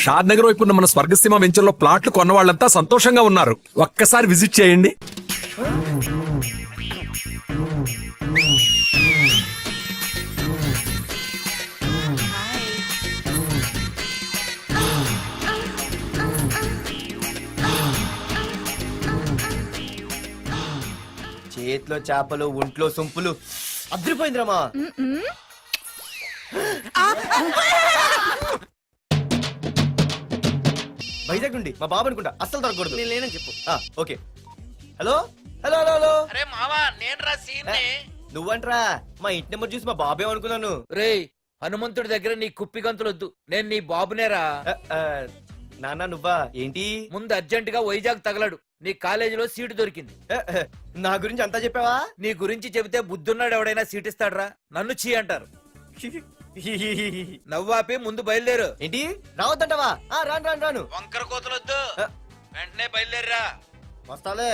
షాద్ నగర్ వైపు ఉన్న మన స్వర్గసీమ వెంచర్లో ప్లాట్లు కొన్న వాళ్ళంతా సంతోషంగా ఉన్నారు. ఒక్కసారి విజిట్ చేయండి. చేతిలో చేపలు, ఒంట్లో సొంపులు, అదిరిపోయిందిరామా. వైజాగ్ నుండి మా బాబు అనుకుంటా, అస్సలు దొరకకూడదు. నేను లేనని చెప్పు. Okay. Hello hello hello hello. అరే మావా, నేనురా సీన్ని. నువ్వంట్రా? మా ఇంటి నెంబర్ చూసి మా బాబే అనుకున్నాను. రేయ్, హనుమంతుడి దగ్గర నీ కుప్పి గంతులొద్దు, నేను నీ బాబునేరా. నాన్న నువ్వా? ఏంటి? ముందు అర్జెంట్ గా వైజాగ్ తగలడు, నీ కాలేజీలో సీటు దొరికింది. నా గురించి అంతా చెప్పావా? నీ గురించి చెబితే బుద్ధున్నాడు ఎవడైనా సీట్ ఇస్తాడ్రా? నన్ను చీ అంటారు. నవ్వాపి ముందు బయలుదేరు. ఏంటి రావద్దంటావా? రాను రాను రాను. వంకర కోతలొద్దు, వెంటనే బయలుదేరరా. వస్తాలే.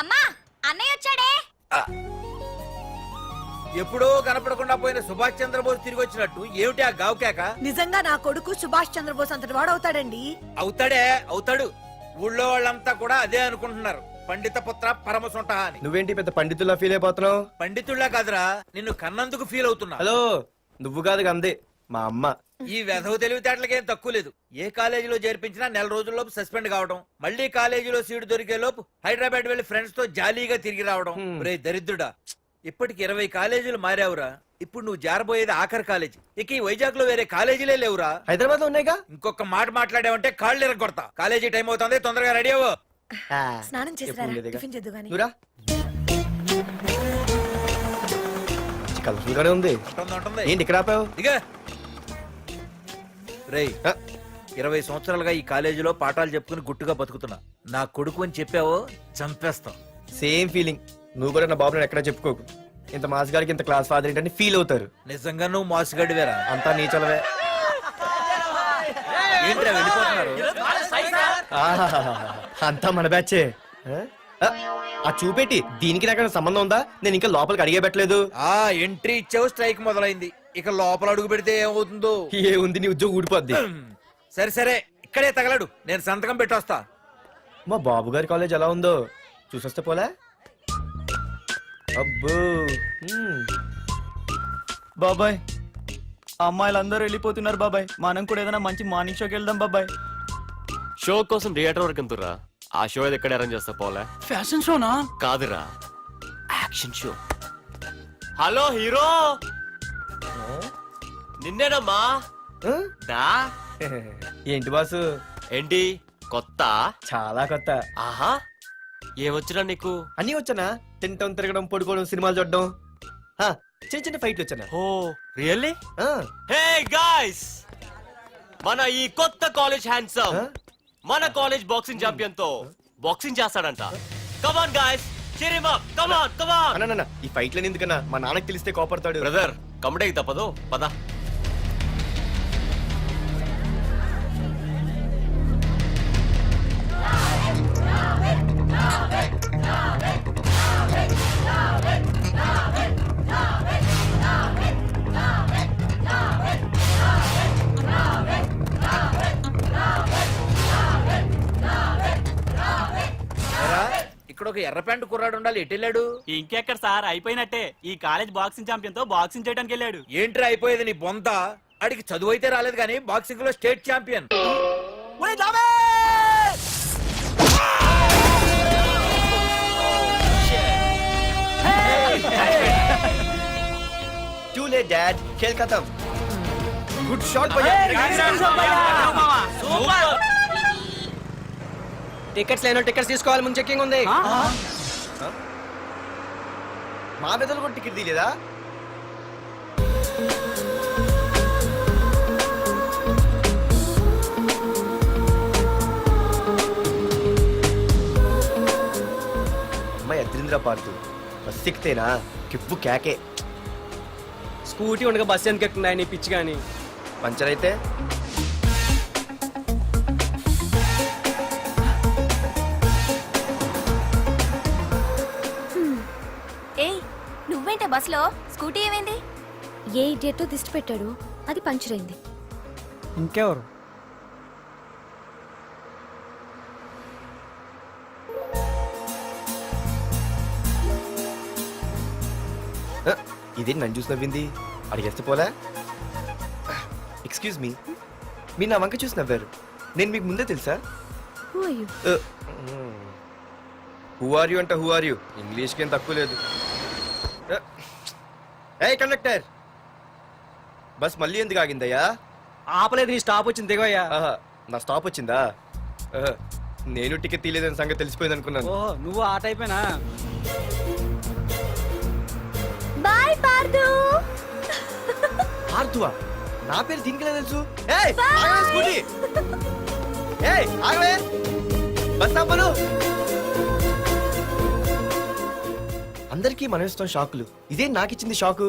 అమ్మా, అన్నయ్య వచ్చాడే. ఎప్పుడో కనపడకుండా పోయిన సుభాష్ చంద్రబోస్ తిరిగి వచ్చినట్టు ఏమిటి ఆ గావుకేక? నిజంగా నా కొడుకు సుభాష్ చంద్రబోస్ అంతటి వాడు అవుతాడండి. అవుతాడే, అవుతాడు. ఊళ్ళో వాళ్ళంతా కూడా అదే అనుకుంటున్నారు, పండిత పుత్ర పరమ సొంట అని. నువ్వేంటి పెద్ద పండితుల్లా ఫీల్ అయిపోతున్నావు? పండితుళ్ళ కాదురా, నిన్ను కన్నందుకు ఫీల్ అవుతున్నా. హలో, నువ్వు కాదు అందే మా అమ్మ. ఈ వెధవ తెలివితేటలకేం తక్కువ లేదు. ఏ కాలేజీలో చేర్పించినా నెల రోజుల్లోపు సస్పెండ్ కావడం, మళ్ళీ కాలేజీలో సీటు దొరికే లోపు హైదరాబాద్ వెళ్లి ఫ్రెండ్స్ తో జాలీగా తిరిగి రావడం. రే దరిద్రుడా, ఇప్పటికి 20 కాలేజీలు మారావురా. ఇప్పుడు నువ్వు జారబోయేది ఆఖరి కాలేజీ. ఇక ఈ వైజాగ్ లో వేరే కాలేజీలే లేవురా. హైదరాబాద్ లో ఉన్నాయిగా. ఇంకొక మాట మాట్లాడావంటే కాళ్ళు ఎరగొడతా. కాలేజీ టైం అవుతుంది, తొందరగా రెడీ అవ్వు. స్నానం చేసిరా, టిఫిన్ చేద్దు గాని. కలర్ఫుల్ గానే ఉంది. ఏంటి ఇక్కడ ఆపావు? దిగా. రేయ్, 20 సంవత్సరాలుగా ఈ కాలేజీలో పాఠాలు చెప్పుకుని గుట్టుగా బతుకుతున్నా. నా కొడుకు అని చెప్పావో చంపేస్తాం. Same feeling. నువ్వు కూడా నా బాబు నేను ఎక్కడా చెప్పుకోకు. ఇంత మాస్ గారికి ఇంత క్లాస్ ఫాదర్ ఏంటని ఫీల్ అవుతారు. నిజంగా నువ్వు మాసుగడివేరా? అంతా నీ చలవే. ఏంట్రా వెళ్ళిపోతున్నారు? అంతా మన బ్యాచే. ఆ చూపెట్టి దీనికి నాకు సంబంధం ఉందా? నేను ఇంకా లోపలికి అడిగే పెట్టలేదు. ఎంట్రీ ఇచ్చావు, స్ట్రైక్ మొదలైంది. ఇక లోపల అడుగు పెడితే ఏమవుతుందో. ఏ ఉంది, నీ ఉద్యోగం ఊడిపోద్ది. సరే సరే, ఇక్కడే తగలడు, నేను సంతకం పెట్టొస్తా. మా బాబు గారి కాలేజ్ ఎలా ఉందో చూసొస్తే పోలే. అబ్బో. బాబాయ్, అమ్మాయిలందరూ వెళ్ళిపోతున్నారు బాబాయ్. మనం కూడా ఏదైనా మంచి మార్నింగ్ షోకి వెళ్దాం బాబాయ్. షో కోసం థియేటర్ వరకు ఎంతురా? ఆ షో ఏది ఎక్కడ అరేంజ్ చేస్తా పోలే. ఫ్యాషన్ షోనా? కాదురా, యాక్షన్ షో. హలో హీరో, నిన్నేనమ్మా. దా. ఏంటి బాసు? ఏంటి కొత్త? చాలా కొత్త. ఆహా, ఏమొచ్చినా నీకు? అన్నీ వచ్చానా? తింటం, తిరగడం, పడుకోవడం, సినిమాలు చూడడం, చిన్న చిన్న ఫైట్లు వచ్చానా. ఓ రియల్లీ? హే గాయ్స్, మన ఈ కొత్త కాలేజ్ హ్యాండ్సమ్ మన కాలేజ్ బాక్సింగ్ ఛాంపియన్ తో బాక్సింగ్ చేస్తాడంట. Come on guys, cheer him up. Come on, come on. అన్న ఈ ఫైట్లని ఎందుకన్నా? మా నాన్నకి తెలిస్తే కోపడతాడు. బ్రదర్, కమడేకి తప్పదు, పద. ఇక్కడ ఒక ఎర్ర ప్యాంటు కుర్రాడు ఉండాలి, ఎటు వెళ్ళాడు? ఇంకెక్కడ సార్, అయిపోయినట్టే. ఈ కాలేజ్ బాక్సింగ్ ఛాంపియన్ తో బాక్సింగ్ చేయడానికి వెళ్ళాడు. ఏంట్రా అయిపోయేది నీ బొంత? అడిగి చదువు అయితే రాలేదు కానీ బాక్సింగ్ లో state champion. Too late, Dad. खेल खत्म. Good shot, भैया. టికెట్స్ లేనో టికెట్స్ తీసుకోవాలి, ముందు చెక్కింగ్ ఉంది. మా పెద్దలు కూడా టికెట్ తీయలేదా? అమ్మాయి అద్రింద్ర పార్తు బస్ ఎక్కితేనా కిప్పు కేకే. స్కూటీ ఉండగా బస్సు ఎందుకు ఎక్కుతున్నాయి నీ పిచ్చి గాని? పంచర్ అయితే నువ్వేంటే బస్సులో స్కూటీ ఏమైంది? ఏ ఇడియట్ దిష్టి పెట్టాడు, అది పంచర్ అయింది. ఇంకెవరు? ఇదే నన్ను చూసి నవ్వింది. అడిగేస్తే పోలే. ఎక్స్క్యూజ్ మీ, మీరు నా వంక చూసి నవ్వారు. నేను మీకు ముందే తెలుసా? Who are you? Who are you అంటే హూ ఆర్ యూ, ఇంగ్లీష్కి ఏం తక్కువ లేదు. ఏ కండక్టర్, బస్ మళ్ళీ ఎందుకు ఆగిందయ్యా? ఆపలేదు, నీ స్టాప్ వచ్చింది, దిగోయ్యా. ఆహా, నా స్టాప్ వచ్చిందా? ఆహా, నేను టికెట్ తీయలేదని సంగతి తెలిసిపోయింది అనుకున్నాను. ఓహో, నువ్వు ఆ టైపేనా? బాయ్ పార్దు. ఆర్తువా? నా పేరు దీనికి తెలుసు. ఏయ్, ఆగవే స్కూటీ. ఏయ్, ఆగవే. బస్ ఆపను. అందరికీ మనం ఇస్తాం షాకులు, ఇదే నాకు ఇచ్చింది షాకు.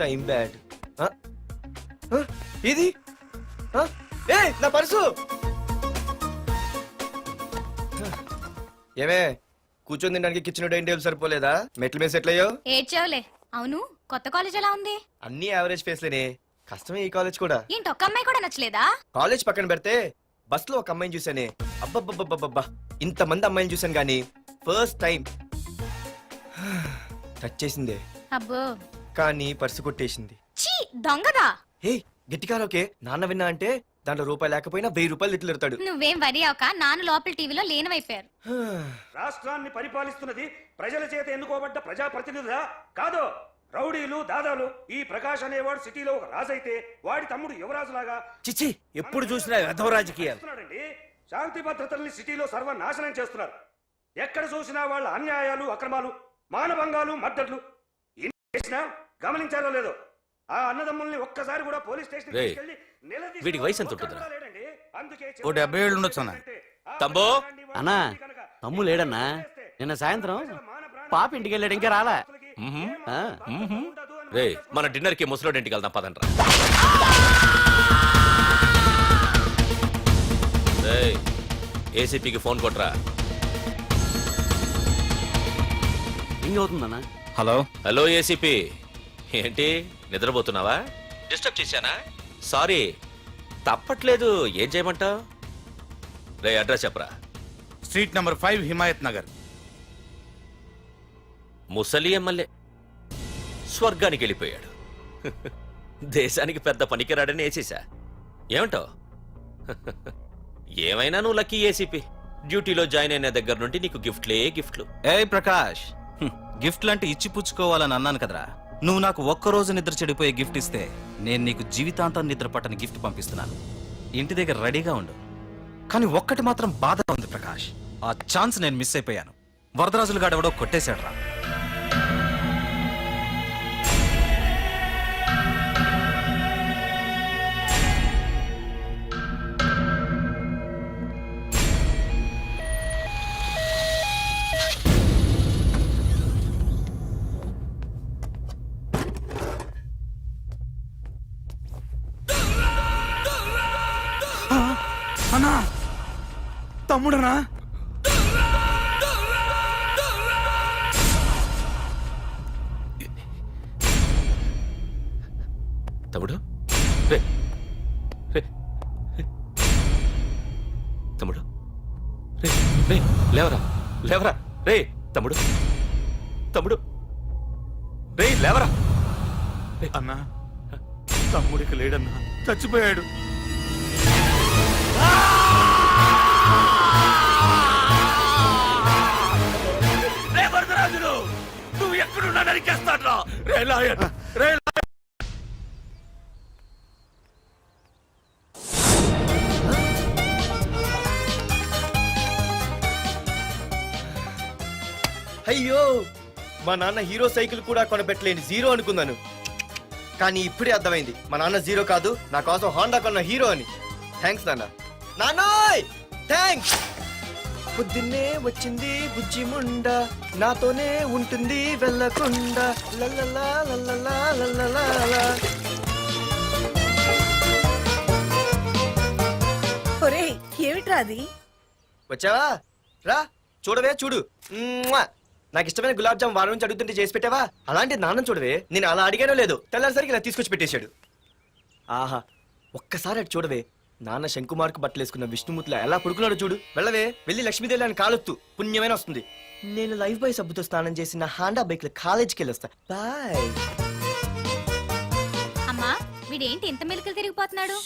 Time bad. ఇది ఏయ్, నా పర్సు. ఏమే, కూర్చొని తినడానికి కిచెన్ డైనింగ్ టేబుల్ సరిపోలేదా? మెట్ల మీద సెట్ అయ్యో. ఏడ్చావులే. అవును, కొత్త కాలేజ్ ఎలా ఉంది? అన్ని యావరేజ్ ఫేస్లేనే. కష్టమే ఈ కాలేజ్ కూడా. ఏంటి ఒక్క అమ్మాయి కూడా నచ్చలేదా? కాలేజ్ పక్కన పెడితే బస్ లో ఒక అమ్మాయిని చూసానే, అబ్బబ్బబ్బబ్బబ్బా, ఇంతమంది అమ్మాయిని చూసాను గానీ ఫస్ట్ టైం టచ్ చేసిందే, అబ్బో, కానీ పర్సు కొట్టేసింది. చీ దొంగదా. హే, గట్టిగా ఓకే, నాన్న విన్నా అంటే దాంట్లో రూపాయి లేకపోయినా 1000 రూపాయలు ఇట్లు ఎడతాడు. నువ్వేం వరి అవక, నాన్న లోపల టీవీలో లేనవైపోయారు. రాష్ట్రాన్ని పరిపాలిస్తున్నది ప్రజల చేత ఎన్నుకోబడ్డ ప్రజాప్రతినిధులా కాదు, రౌడీలు దాదాలు. ఈ ప్రకాష్ అనేవాడు సిటీలో ఒక రాజైతే వాడి తమ్ముడు యువరాజులాగా చిచ్చి, ఎప్పుడు చూసినా వెధవ రాజకీయాలు. చేస్తున్నాడండి. శాంతి భద్రతల్ని సిటీలో సర్వనాశనం చేస్తున్నారు. ఎక్కడ చూసినా వాళ్ళ అన్యాయాలు, అక్రమాలు, మానభంగాలు, మద్దతులు. ఇన్ని చేసినా గమనించారో లేదో, ఆ అన్నదమ్ముల్ని ఒక్కసారి కూడా పోలీస్ స్టేషన్ రేయ్, వీడికి వయసు ఎంత ఉంటుందిరా? ఓ 70 ఏళ్ళు ఉండొచ్చు అన్న. తమ్ముడు? అన్నా, తమ్ము లేడన్నా. నిన్న సాయంత్రం పాప ఇంటికి వెళ్ళాడు, ఇంకా రాలా. రే, మన డిన్నర్ కి ముసలోడి ఇంటికి వెళ్దాం పదండ్రా. రేయ్, ఏసీపీకి ఫోన్ కొట్రా. ఇంక అవుతుందన్నా. Hello hello, ACP. ఏంటి నిద్రపోతున్నావా? డిస్టర్బ్ చేశానా? సారీ, తప్పట్లేదు. ఏం చేయమంటావు? రే, అడ్రస్ చెప్పరా. Street number 5 Himayat Nagar. ముసలి ఎమ్మెల్యే స్వర్గానికి వెళ్ళిపోయాడు. దేశానికి పెద్ద పనికిరాడని వేసేసా. ఏమంటావు? ఏమైనా నువ్వు లక్కీ ఏసీపీ. డ్యూటీలో జాయిన్ అయిన దగ్గర నుండి నీకు గిఫ్ట్లే గిఫ్ట్లు. ఏ ప్రకాష్, గిఫ్ట్ లాంటి ఇచ్చి పుచ్చుకోవాలని అన్నాను కదరా. నువ్వు నాకు ఒక్కరోజు నిద్ర చెడిపోయే గిఫ్ట్ ఇస్తే నేను నీకు జీవితాంతం నిద్ర పట్టని గిఫ్ట్ పంపిస్తున్నాను. ఇంటి దగ్గర రెడీగా ఉండు. కానీ ఒక్కటి మాత్రం బాధగా ఉంది ప్రకాష్, ఆ ఛాన్స్ నేను మిస్ అయిపోయాను. వరదరాజులు గాడెవడో కొట్టేశాడు రా. అన్నా, తమ్ముడనా? తమ్ముడు? రే, రే, రే. తమ్ముడు? రే, రే, లేవరా, లేవరా. రే తమ్ముడు, తమ్ముడు, రే లేవరా. అన్నా, తమ్ముడికి లేడన్నా, చచ్చిపోయాడు. రే వరదరాజులు, నువ్వు ఎక్కడున్నా నరికేస్తాడ్రా. రే లాయర్, రే లాయర్. అయ్యో, మా నాన్న హీరో సైకిల్ కూడా కొనబెట్టలేని జీరో అనుకున్నాను. కానీ ఇప్పుడే అర్థమైంది, మా నాన్న జీరో కాదు, నా కోసం హోండా కొన్న హీరో అని. థ్యాంక్స్ నాన్న. నాన్నోయ్ థ్యాంక్స్. పొద్దున్నే వచ్చింది బుజ్జి ముండ, నాతోనే ఉంటుంది వెళ్ళకుండా. లల్లలా లల్లలా లల్లలా. ఒరేయ్, ఏమిట్రా అది? వచ్చావా? రా చూడవే, చూడు. మ్మ్వా. నాకు ఇష్టమైన గులాబ్ జామ్ వారం నుంచి అడుగుతుంటే చేసి పెట్టావా? అలాంటి నాన్న చూడవే, నేను అలా అడిగానో లేదు, తెల్లారిసరికి ఇలా తీసుకొచ్చి పెట్టేశాడు. ఆహా, ఒక్కసారి అటు చూడవే, నాన్న శంకుమార్కు బట్టలేసుకున్న విష్ణుమూర్తిలా ఎలా పడుకున్నాడు చూడు. వెళ్ళవే, వెళ్ళి లక్ష్మీదేవి అని కాలొత్తు, పుణ్యమైన వస్తుంది. నేను లైఫ్ బాయ్ సబ్బుతో స్నానం చేసి నా హాండా బైక్ లో కాలేజీకి వెళ్ళొస్తా. బాయ్. అమ్మా వీడేంటి ఇంత మెలికలు తిరిగిపోతున్నాడు?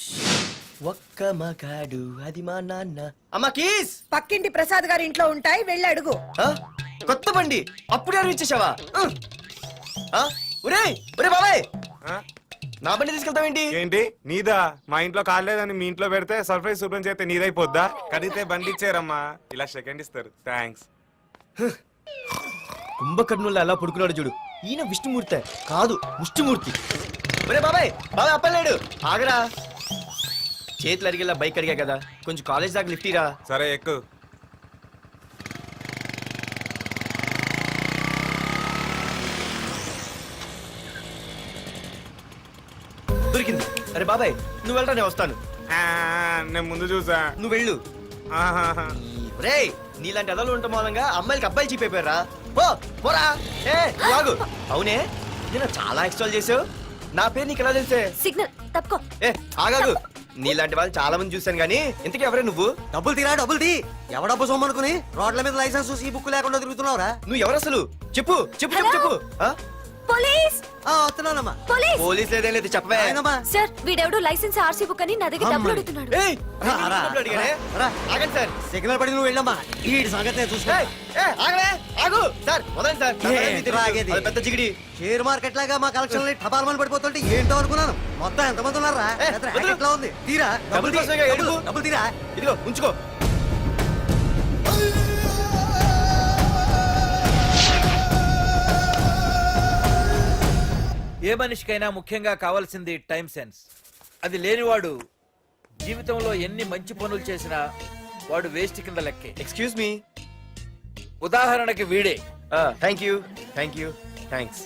ఒక్క మగాడు అది మా నాన్న. అమ్మా కీస్. పక్కింటి ప్రసాద్ గారి ఇంట్లో ఉంటాయి, వెళ్ళి అడుగు. ఆ? కొత్త బండి అప్పుడే అరివిచ్చేసావా? ఒరే ఒరే బాబాయ్, నా బండి తీసుకెళ్తావేంటి? ఏంటి నీదా? మా ఇంట్లో కాలేదని మీ ఇంట్లో పెడితే సర్ప్రైజ్ శుభ్రం చేస్తే నీదైపోద్దా? కడిగితే బండి ఇచ్చారమ్మా, ఇలా సెకండ్ ఇస్తారు. థ్యాంక్స్. కుంభకర్ణుల్లో ఎలా పడుకున్నాడు చూడు. ఈయన విష్ణుమూర్తి కాదు, ముష్టిమూర్తి. ఒరే బాబాయ్, బాబాయ్ అప్పలేడు, ఆగరా. చేతులు అడిగేలా బైక్ అడిగా కదా, కొంచెం కాలేజ్ దాకా లిఫ్ట్ ఇరా. సరే ఎక్కు. దొరికింది. అరే బాబాయ్ నువ్వు వెళ్ళరా, నేను వస్తాను. ఆ, నేను ముందు చూసా. నువ్వు వెళ్ళు. ఆహాహా. రే నీలాంటి అదలు ఉండటం మూలంగా అమ్మాయిలకి అబ్బాయిలు చీపైపోయారా? పో పోరా. ఏ నువ్వు ఆగు. అవునే, నేను చాలా ఎక్స్ట్రాల్ చేసావు. నా పేరు నీకు ఎలా తెలిసే? సిగ్నల్ తప్పుకో. ఏ ఆగాగు. నీలాంటి వాళ్ళు చాలా మంది చూశాను గానీ ఇంతకీ ఎవరే నువ్వు? డబ్బులు తీరా, డబ్బులు తీ. ఎవడబ్బు సొమ్మనుకుని రోడ్ల మీద లైసెన్స్ చూసి ఈ బుక్ లేకుండా తిరుగుతున్నావురా? నువ్వు ఎవరు అసలు? చెప్పు చెప్పు చెప్పు చెప్పు. ఆ? పోలీస్ వస్తున్నానమ్మా. పోలీస్ పోలీస్ లేదేం లేదు, చెప్పవే. సార్, వీడెవడు లైసెన్స్ ఆర్సీ బుక్ అని నా దగ్గర డబ్బులు అడుగుతున్నాడు. ఏయ్, డబ్బులు అడిగానే? ఆగండి సార్. సిగ్నల్ పడి నువ్వు వెళ్ళమ్మా, ఈ సంగతి చూసుకో. ఏయ్, ఏయ్, ఆగవే, ఆగు. సార్ వదండి సార్, నా పని మీకు తెలుసు. ఆగేది. అది పెద్ద జిగిడి. షేర్ మార్కెట్ లాగా మా కలెక్షన్ టపాల్మని పడిపోతుంటే ఏంటో అనుకున్నాను. మొత్తం ఎంతమంది ఉన్నారా? ఏ, వదిలు. ఎట్లా ఉంది? తీరా డబ్బులు కోసమేగా ఏడుపు. డబ్బులు తీరా. ఇదిగో ఉంచుకో. ఏ మనిషికైనా ముఖ్యంగా కావాల్సింది టైం సెన్స్. అది లేనివాడు జీవితంలో ఎన్ని మంచి పనులు చేసినా వాడు వేస్ట్ కింద లెక్కే. Excuse me. ఉదాహరణకి వీడే. Thank you thank you thanks.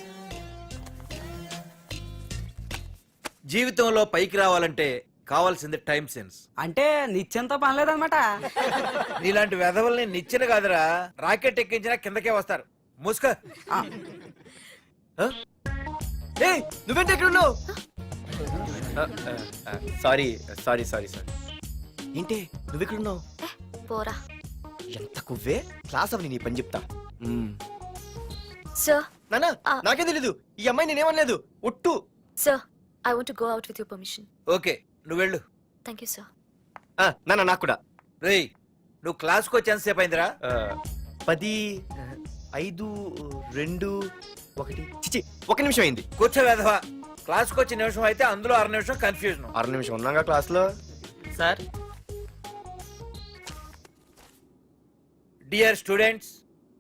జీవితంలో పైకి రావాలంటే కావాల్సింది టైం సెన్స్. అంటే నిత్యంతో పనిలేదన్నమాట. నీలాంటి వెధవల్ని నిచ్చిన కాదురా, రాకెట్ ఎక్కించినా కిందకే వస్తారు. ముసుక. ఏయ్ నువ్వేంటి ఎక్కడ ఉన్నావు? Sorry sorry sorry sorry. ఏంటి నువ్వు ఎక్కడ ఉన్నావు? పోరా. ఎంత కువ్వే. క్లాస్ అవని నీ పని చెప్తా. సార్, నానా నాకేం తెలీదు, ఈ అమ్మాయి నేనేమనలేదు, ఒట్టు. Sir, I want to go out with your permission. Okay నువ్వు వెళ్ళు. Thank you sir. నానా నాకు కూడా. రేయ్ నువ్వు క్లాస్కి వచ్చి ఎంతసేపు అయిందిరా? 10, 5, 2, 1 చిచి 1 నిమిషం అయింది. కూర్చో వెధవా. క్లాస్కి వచ్చి నిమిషం అయితే అందులో 6 నిమిషం కన్ఫ్యూజన్. 6 నిమిషం ఉన్నాగా క్లాస్ లో. సార్, డియర్ స్టూడెంట్స్,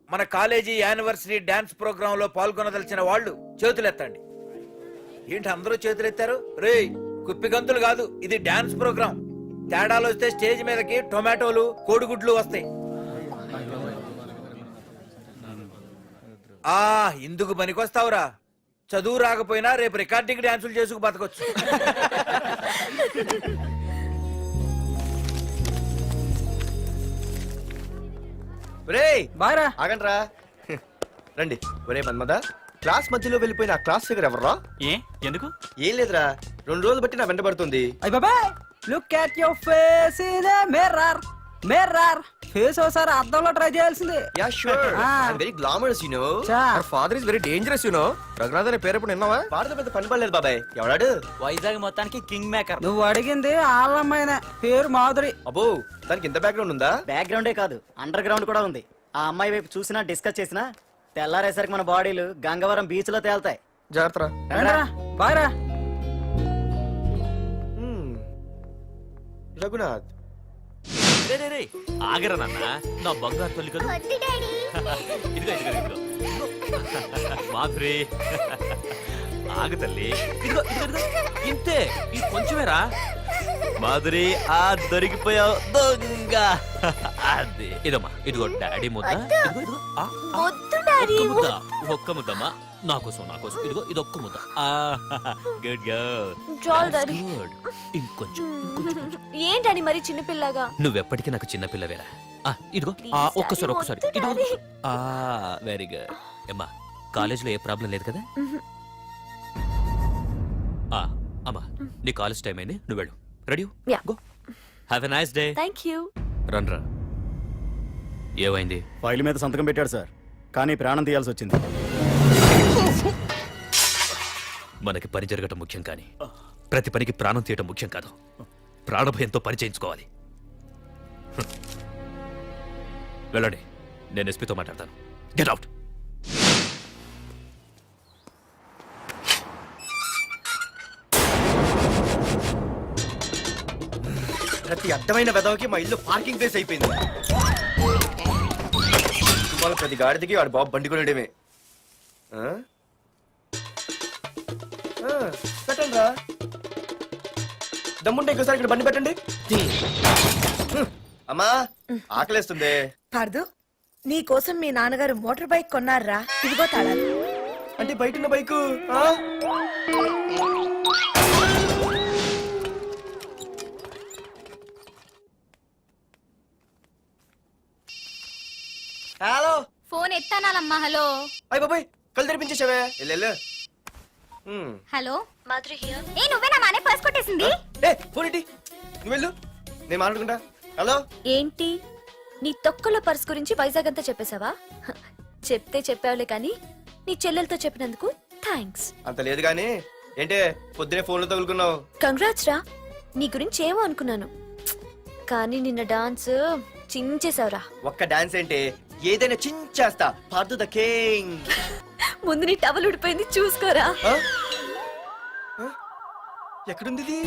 మన కాలేజీ యానివర్సరీ డాన్స్ ప్రోగ్రామ్ లో పాల్గొనదలిచిన వాళ్ళు చేతులెత్తండి. ఏంటి అందరూ చేతులెత్తారు? రేయ్ కుప్పి గంతులు కాదు, ఇది డాన్స్ ప్రోగ్రామ్. తేడాలు వస్తే స్టేజ్ మీదకి టొమాటోలు కోడిగుడ్లు వస్తాయి. ఇందుకు పనికొస్తావురా. చదువు రాకపోయినా రేపు రికార్డింగ్ డాన్సులు చేసుకు బతకొచ్చు. రేయ్ బాయ్రా. ఆగండ్రా. రండి. ఒరే మన్మద, క్లాస్ మధ్యలో వెళ్ళిపోయిన ఆ క్లాస్ ఫిగర్ ఎవర్రా? ఏ ఎందుకు? ఏం లేదురా, 2 రోజులు బట్టి నా వెంట పడుతుంది. అయ్య బాబాయ్, look at your face in the mirror. Mirror face ఒకసారి అద్దంలో ట్రై చేయాల్సింది. Yeah sure, I very glamorous you know. Our father is very dangerous you know. Raghunath అనే పేరు ఎప్పుడు విన్నావా? పాడతో పెద్ద పని పడలేదు బాబాయ్. ఎవడాడు? వైజాగ్ మొత్తానికి కింగ్ మేకర్. నువ్వు అడిగింది ఆళ్ళమ్మాయిన పేరు మాధురి. అబ్బో, దానికి ఇంత బ్యాక్గ్రౌండ్ ఉందా? బ్యాక్గ్రౌండే కాదు, అండర్ గ్రౌండ్ కూడా ఉంది. ఆ అమ్మాయి వైపు చూసినా డిస్కస్ చేసినా తెల్లారేసరికి మన బాడీలు గంగవరం బీచ్ లో తేల్తాయి. జాగ్రత్త. బాయ్రా. రఘునాథ్ ఆగరా నాన్న, నా బంగారు తల్లి కదా. ఇదిగో ఇదిగో ఇదిగో మాధురి, ఆగు తల్లి. ఇదిగో ఇదిగో ఇదిగో, ఇంతే, ఇది కొంచెమేరా. మాధురి, దొరికిపోయావు దొంగ. అదే ఇదమ్మా, ఇదిగో డాడీ ముద్ద. ఇదిగో ఇదిగో, ఒక్క ముద్ద, ఒక్క ముద్దమ్మా, నా కోసం నా కోసం. ఇదిగో ఇది ఒక్క ముద్ద. Good girl. గుడ్. ఇంకొంచెం. ఏంటని మరి చిన్నపిల్లగా? నువ్వెప్పటికీ నాకు చిన్నపిల్లవేరా. ఇదిగో ఒక్కసారి ఇదిగో వెరీ గుడ్ అమ్మా కాలేజీలో ఏ ప్రాబ్లం లేదు కదా అమ్మా నీ కాలేజ్ టైం అయింది నువ్వు వెళ్ళు ready Yeah. Go have a nice day thank you. రన్రా ఏమైంది ఫైల్ మీద సంతకం పెట్టాడు సార్, కానీ ప్రాణం తీయాల్సి వచ్చింది. మనకి పని జరగటం ముఖ్యం కానీ ప్రతి పనికి ప్రాణం తీయటం ముఖ్యం కాదు. ప్రాణభయంతో పని చేయించుకోవాలి. వెళ్ళండి, నేను ఎస్పీతో మాట్లాడతాను. Get out. ప్రతి అడ్డమైన వెదవకి మా ఇల్లు పార్కింగ్ ప్లేస్ అయిపోయింది. వాళ్ళ ప్రతి గాడిదకి వాడు బాబు బండి కొనడమే. పెట్టండి రా, దమ్ముంటే ఇంకోసారి ఇక్కడ బండి పెట్టండి. అమ్మా ఆకలేస్తుంది. పార్దు, నీ కోసం మీ నాన్నగారు మోటార్ బైక్ కొన్నారా, ఇదిగో తాళాలు. అంటే బయట ఉన్న బైకు హలో ఫోన్ ఎత్తానాలమ్మా. హలో అయ్య బాబాయ్ కళ్ళు తెరిపించేసావే. వెళ్ళు. Hello Madhuri here. ఏ నువ్వేనా మానే పర్స్ కొట్టేసింది? ఏ ఫోన్ ఏంటి, నువ్వు వెళ్ళు, నేను మాట్లాడుకుంటా. హలో ఏంటి నీ తొక్కల పర్స్ గురించి వైజాగ్ అంతా చెప్పేశావా? చెప్తే చెప్పావులే కానీ నీ చెల్లెలతో చెప్పినందుకు థ్యాంక్స్. అంత లేదు కానీ ఏంటే పొద్దునే ఫోన్లో తగులుకున్నావు. కంగ్రాట్స్ రా, నీ గురించి ఏమో అనుకున్నాను కానీ నిన్న డాన్స్ చించేశావురా. ఒక్క డాన్స్ ఏంటి, ఏదైనా చించేస్తా. Pardhu the king. ముందు నీ టవల్ ఉడిపోయింది చూసుకోరా. ఎక్కడుంది ఇది?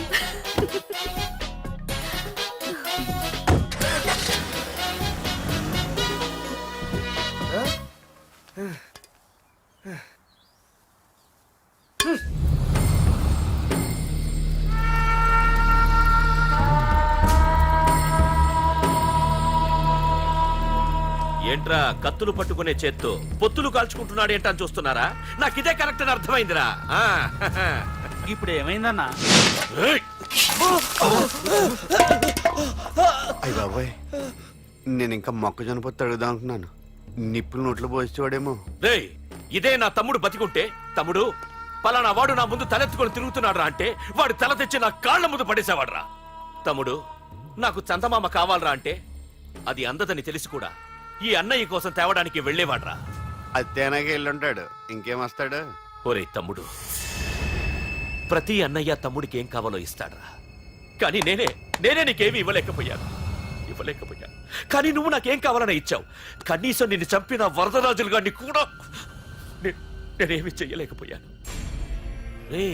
ఏంట్రా కత్తులు పట్టుకునే చేత్తో పొత్తులు కాల్చుకుంటున్నాడు ఏంటని చూస్తున్నారా? నాకు ఇదే కరెక్ట్ అని అర్థమైందిరా. ఇప్పుడు ఏమైందన్నా? ఏయ్! అయ్య బాబాయ్, నేను ఇంకా మొక్కజొన్న పొత్తు అడుగుదాం అనుకున్నాను. నిప్పులు నోట్లో పోసేవాడేమో. రేయ్, ఇదే నా తమ్ముడు బతికుంటే, తమ్ముడు పలానా వాడు నా ముందు తలెత్తుకొని తిరుగుతున్నాడు రా అంటే వాడు తల తెచ్చి నా కాళ్ళ ముందు పడేసేవాడ్రా. తమ్ముడు నాకు చందమామ కావాలరా అంటే అది అందదని తెలిసి కూడా ఈ అన్నయ్య కోసం తేవడానికి వెళ్లేవాడ్రా. అది తేనాగా వెళ్ళుంటాడు, ఇంకేం వస్తాడు? ఒరే తమ్ముడు, ప్రతి అన్నయ్య తమ్ముడికి ఏం కావాలో ఇస్తాడ్రా. కానీ నేనే నీకేమీ ఇవ్వలేకపోయాను. కానీ నువ్వు నాకేం కావాలని ఇచ్చావు. కనీసం నిన్ను చంపిన వరదరాజులు గారిని కూడా నేనేమి చెయ్యలేకపోయాను. రే,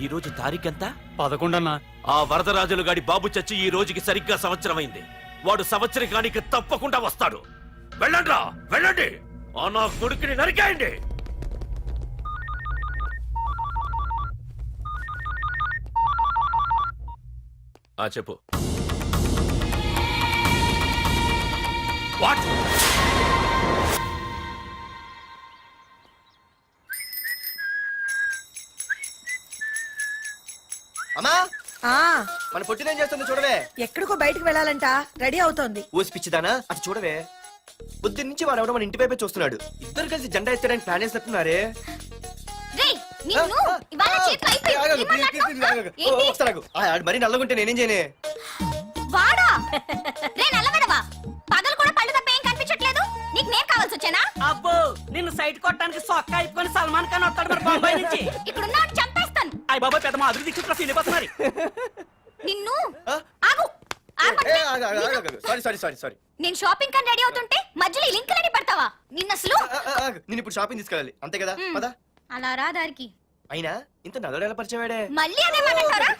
ఈ రోజు తారీఖెంత? 11 అన్నా. ఆ వరదరాజులు గాడి బాబు చచ్చి ఈ రోజుకి సరిగ్గా సంవత్సరమైంది. వాడు సంవత్సరానికి తప్పకుండా వస్తాడు. వెళ్ళండ్రా, వెళ్ళండి. ఆ నా కొడుకుని నరికేయండి. చెప్పు. వాట్? అమ్మా ఆ మన పొట్టినేం చేస్తుంది చూడవే. ఎక్కడికో బయటకు వెళ్ళాలంట, రెడీ అవుతోంది. ఊసి పిచ్చిదానా, అటు చూడవే. పొద్దున్న నుంచి వాడు ఎవడో మన ఇంటి వైపే చూస్తున్నాడు. ఇద్దరు కలిసి జెండా ఎత్తడానికి ప్లాన్ వేస్తున్నట్టున్నారే. రేయ్ నిన్ను ఇవాళ చేతులు అయిపోయి ఏంటి? మరి నల్లగుంటే నేనేం చేయనే? వాడా? రే నల్లవడవా, పగలు కూడా పళ్ళు తప్ప ఏం కనిపించట్లేదు. నీకు నేను కావాల్సి వచ్చానా? అబ్బో, నిన్ను సైట్ కొట్టడానికి సొక్క అయిపోయి సల్మాన్ ఖాన్ వస్తాడు మరి బొంబాయి నుంచి. ఇక్కడ ఉన్నాడు చంపేస్తాను. అయ్య బాబా, పెద్ద మాధురి దీక్షిత్ సిలబస్ మరి. నిన్ను ఆగు ఆగమంటే. సారీ. నేను షాపింగ్ కని రెడీ అవుతుంటే మధ్యలో ఈ లింకులని పడతావా? నిన్న అసలు నేను ఇప్పుడు షాపింగ్ తీసుకెళ్ళాలి అంతే కదా. పదా అలా రా దారికి. అయినా ఇంత నల్లడు ఎలా పరిచయం వాడే? మళ్ళీ అదే మాట్లాడతారా?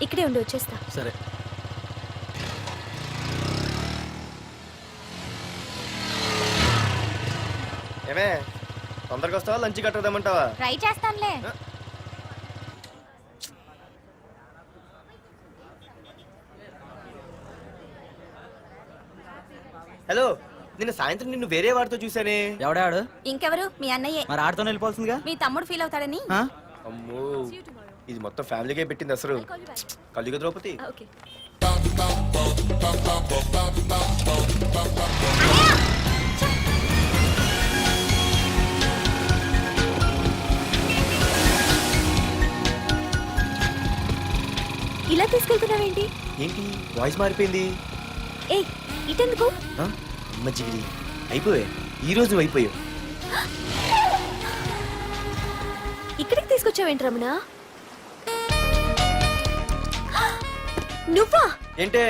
ఇక్కడే ఉండి వచ్చేస్తా. సరే. ఏమే తొందరగా వస్తావా, లంచ్ కట్టదామంటావా? ట్రై చేస్తానులే. హలో, నిన్న సాయంత్రం నిన్ను వేరే వాడితో చూసానే. ఎవడాడు? ఇంకెవరు? మీ అన్నయ్యే. మరి ఆడుతో వెళ్ళిపోవాల్సిందిగా. మీ తమ్ముడు ఫీల్ అవుతాడని. అమ్మో, ఇది మొత్తం ఫ్యామిలీకే పెట్టింది అసలు. కలియుగ ద్రౌపది. ఓకే. ఇలా తీసుకెళ్తున్నావేంటి? ఏంటి వాయిస్ మారిపోయింది? ఏయ్ ఇటెందుకు? ఆ? అమ్మ జిగిరి అయిపోయా ఈ రోజు నువ్వు అయిపోయావు. ఇక్కడికి తీసుకొచ్చావేంటి రమణ? నువ్వా? ఏంటే